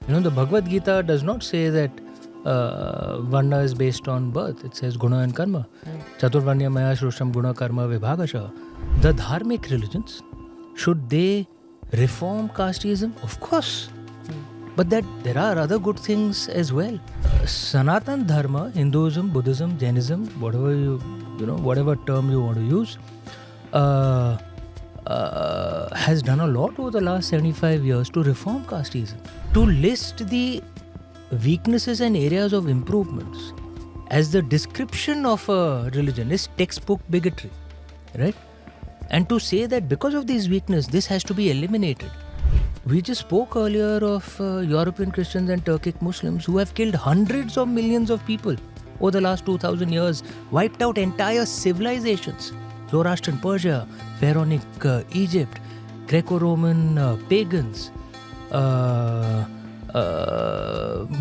The Bhagavad Gita does not say that Varna is based on birth. It says Guna and Karma. Chaturvarnya maya shrusham guna karma vibhagasha. The dharmic religions, should they reform casteism? Of course. But that there are other good things as well. Sanatan Dharma, Hinduism, Buddhism, Jainism, whatever term you want to use, has done a lot over the last 75 years to reform casteism. To list the weaknesses and areas of improvements as the description of a religion is textbook bigotry, right? And to say that because of these weaknesses, this has to be eliminated. We just spoke earlier of European Christians and Turkic Muslims who have killed hundreds of millions of people over the last 2000 years, wiped out entire civilizations. Zoroastrian Persia, Pharaonic Egypt, Greco-Roman pagans,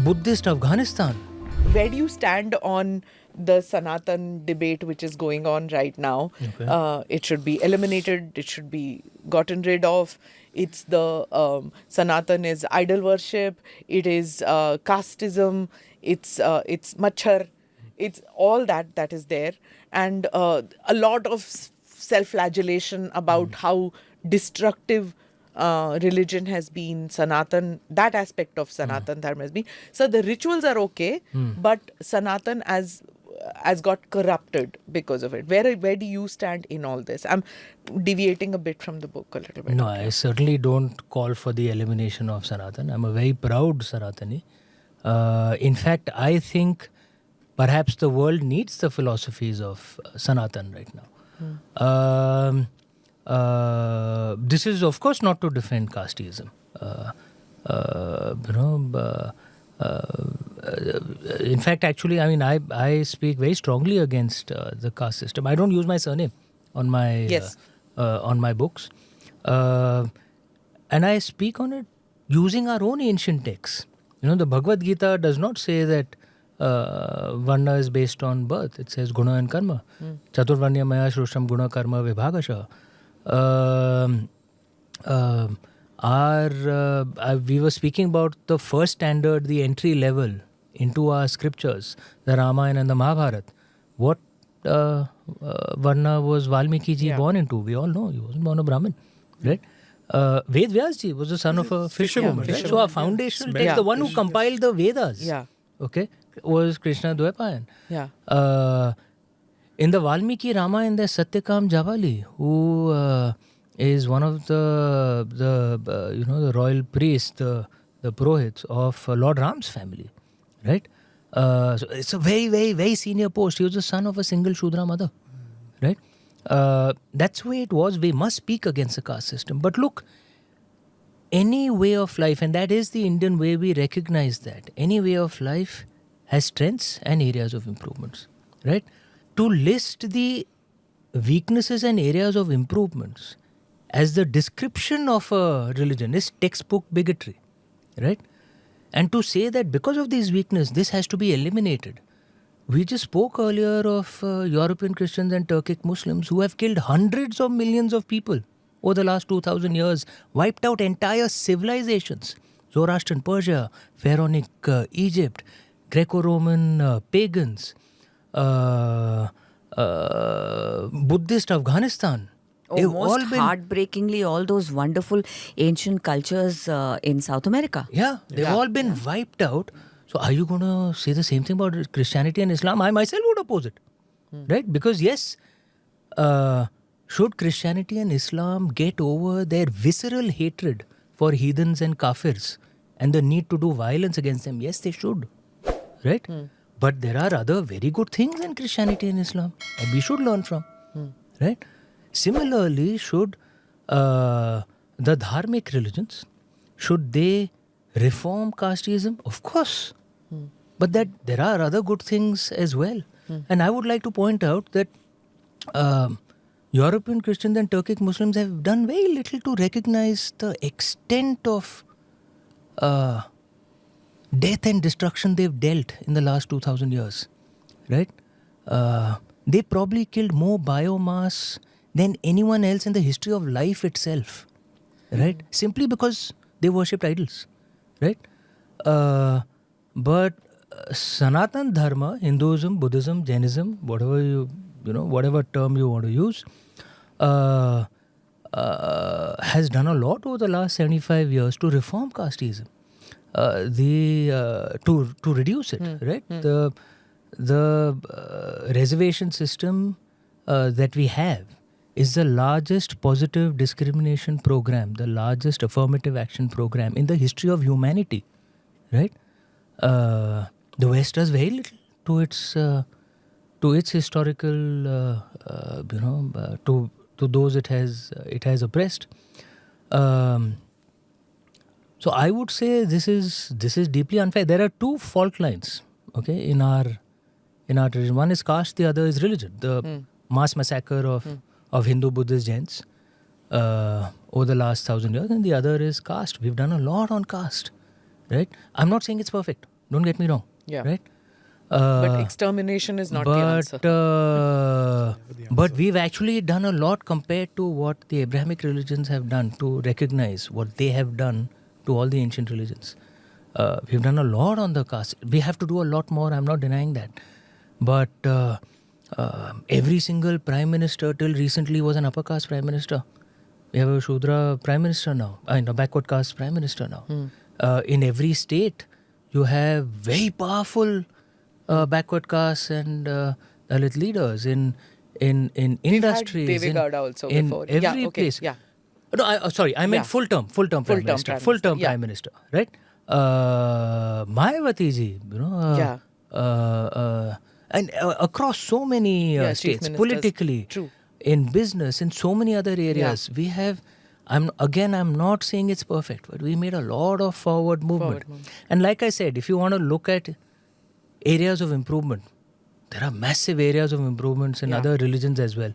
Buddhist Afghanistan. Where do you stand on the Sanatan debate which is going on right now? Okay. It should be eliminated, it should be gotten rid of. It's the Sanatan is idol worship, it is casteism, it's machar, it's all that is there. And a lot of self-flagellation about how destructive religion has been, Sanatan, that aspect of Sanatan Dharma has been. So the rituals are okay, but Sanatan has got corrupted because of it. Where do you stand in all this? I'm deviating a bit from the book a little bit. No, I certainly don't call for the elimination of Sanatan. I'm a very proud Sanatani. In fact, I think perhaps the world needs the philosophies of Sanatan right now. This is, of course, not to defend casteism. In fact, actually, I speak very strongly against the caste system. I don't use my surname on my books, and I speak on it using our own ancient texts. The Bhagavad Gita does not say that Varna is based on birth. It says Guna and Karma. Chaturvarnya maya shrusham guna karma vibhagasha. We were speaking about the first standard, the entry level into our scriptures, the Ramayana and the Mahabharata. What Varna was Valmiki ji born into? We all know he wasn't born a Brahmin, right? Ved Vyas ji was the son of a fisherwoman, right? So our foundational text, the one who compiled the Vedas, okay, was Krishna Dwaipayan. In the Valmiki Ramayana, there's Satyakam Javali, who is one of the royal priests, the Purohits of Lord Ram's family, right? So it's a very, very, very senior post. He was the son of a single Shudra mother, right? That's the way it was. We must speak against the caste system. But look, any way of life, and that is the Indian way, we recognize that. Any way of life has strengths and areas of improvements, right? To list the weaknesses and areas of improvements as the description of a religion is textbook bigotry, right? And to say that because of these weaknesses, this has to be eliminated. We just spoke earlier of European Christians and Turkic Muslims who have killed hundreds of millions of people over the last 2000 years, wiped out entire civilizations. Zoroastrian Persia, Pharaonic Egypt, Greco-Roman pagans, Buddhist Afghanistan. Most heartbreakingly, all those wonderful ancient cultures in South America. Yeah, they've all been wiped out. So are you going to say the same thing about Christianity and Islam? I myself would oppose it, right? Because yes, should Christianity and Islam get over their visceral hatred for heathens and kafirs and the need to do violence against them? Yes, they should, right? But there are other very good things in Christianity and Islam and we should learn from, right? Similarly, should the dharmic religions, should they reform casteism? Of course. But that there are other good things as well. And I would like to point out that European Christians and Turkic Muslims have done very little to recognize the extent of death and destruction they've dealt in the last 2000 years, right? They probably killed more biomass than anyone else in the history of life itself, right? Simply because they worshipped idols, right? But Sanatan Dharma, Hinduism, Buddhism, Jainism, whatever term you want to use, has done a lot over the last 75 years to reform casteism, to reduce it, right? The reservation system that we have is the largest positive discrimination program, the largest affirmative action program in the history of humanity, right? The West does very little to its historical, to those it has oppressed. So I would say this is deeply unfair. There are two fault lines, okay, in our tradition. One is caste, the other is religion. The mass massacre of Hindu, Buddhist, Jains over the last 1,000 years, and the other is caste. We've done a lot on caste, right? I'm not saying it's perfect. Don't get me wrong. Yeah. Right. But extermination is not the answer. But we've actually done a lot compared to what the Abrahamic religions have done to recognize what they have done to all the ancient religions. We've done a lot on the caste. We have to do a lot more. I'm not denying that. But every single prime minister till recently was an upper caste prime minister. We have a Shudra prime minister now, a backward caste prime minister now. In every state, you have very powerful backward caste and Dalit leaders in industries. We've had Devegowda also in before. every place. Yeah. No, I meant full-term prime minister. Full-term Yeah. prime minister, right? Mayawati ji, and across so many chief states, ministers. politically, True. in business, in so many other areas, we have. I'm not saying it's perfect, but we made a lot of forward movement. And like I said, if you want to look at areas of improvement, there are massive areas of improvements in other religions as well.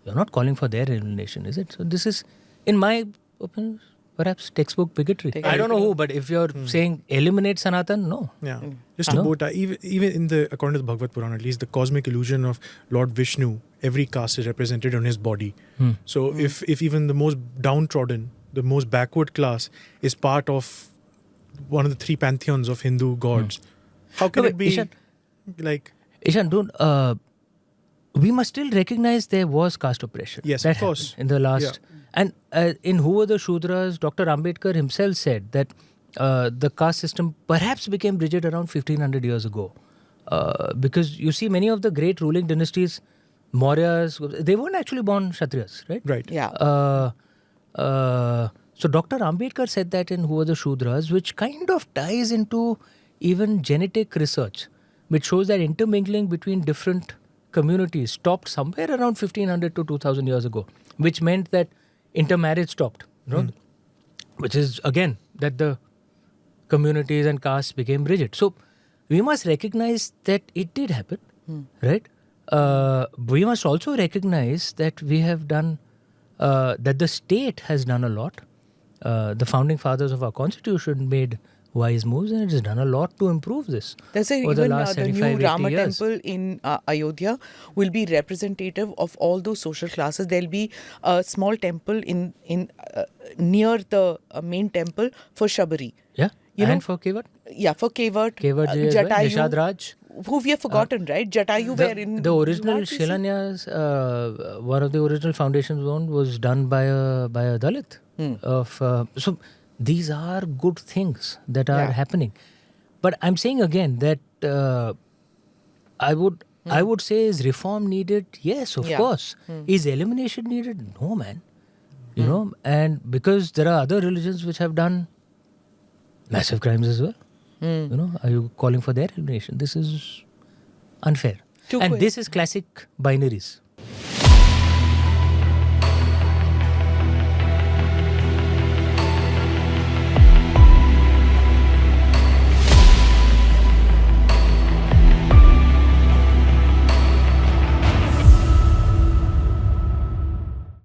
You're not calling for their elimination, is it? So this is, in my opinion, perhaps textbook bigotry. I don't know who, but if you're saying eliminate Sanatan, no. Yeah. Just to both, even in according to the Bhagavad Puran, at least the cosmic illusion of Lord Vishnu, every caste is represented on his body. So if even the most downtrodden, the most backward class is part of one of the three pantheons of Hindu gods, how can it be Ishan, like... Ishan, we must still recognize there was caste oppression. Yes, that of course. happened in the last... And in Who Were the Shudras, Dr. Ambedkar himself said that the caste system perhaps became rigid around 1500 years ago. Because you see many of the great ruling dynasties, Mauryas, they weren't actually born Kshatriyas, right? Right. Yeah. So Dr. Ambedkar said that in Who Are the Shudras, which kind of ties into even genetic research, which shows that intermingling between different communities stopped somewhere around 1500 to 2000 years ago, which meant that intermarriage stopped, which is again that the communities and castes became rigid. So we must recognize that it did happen, right? We must also recognize that we have done, that the state has done a lot. The founding fathers of our constitution made wise moves, and it has done a lot to improve this. There's over even last the 75, new Rama 80 years. temple in Ayodhya will be representative of all those social classes. There'll be a small temple in near the main temple for Shabari. Yeah, You and know, for Kevat? Yeah, for Kevat, Kevat ji as well, Jatayu, Nishad Raj. who we have forgotten, right? Jatayu were in The original what is it? Shilanyas, one of the original foundations was done by a Dalit. So these are good things that are happening. But I'm saying again that I would say, is reform needed? Yes, of course. Is elimination needed? No, man. You know, and because there are other religions which have done massive crimes as well. You know, are you calling for their elimination? This is unfair. And this is classic binaries.